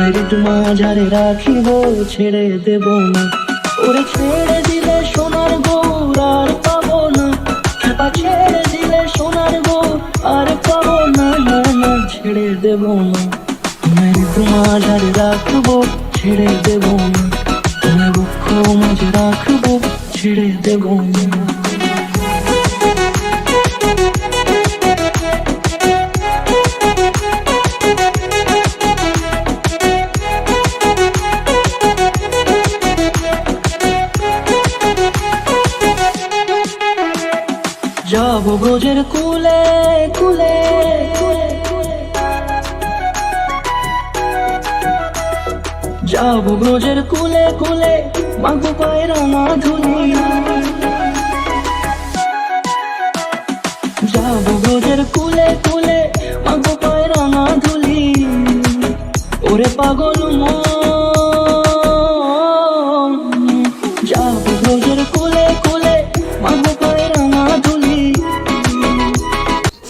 Merit মাঝারে রাখিব, ছেড়ে দেব না। ওরে ছেড়ে দিলে সোনার গৌর আর পাবো না, খেপা ছেড়ে দিলে সোনার গৌর আর পাবো না, না না ছেড়ে দেব না। মেরিট মাঝারে রাখবো, ছেড়ে দেব না, তোমায় বক্ষ মাঝে রাখবো, ছেড়ে দেব না। যাবো ব্রজের কুলে কুলে, যাবো ব্রজের কুলে কুলে, মাগো পায়ের মাধুরী। যাবো ব্রজের কুলে কুলে, মাগো পায়ের মাধুরী। ওরে পাগল মন, যাবো ব্রজের কুলে কুলে, মাগো পায়ের মাধুরী।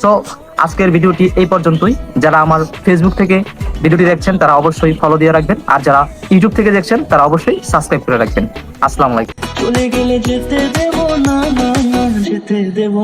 তো আজকের ভিডিওটি এই পর্যন্তই। যারা আমার ফেসবুক থেকে ভিডিওটি দেখছেন তারা অবশ্যই ফলো দিয়ে রাখবেন, আর যারা ইউটিউব থেকে দেখছেন তারা অবশ্যই সাবস্ক্রাইব করে রাখবেন। আসসালামু আলাইকুম। চলে গেলে যেতে দেব না, না না যেতে দেব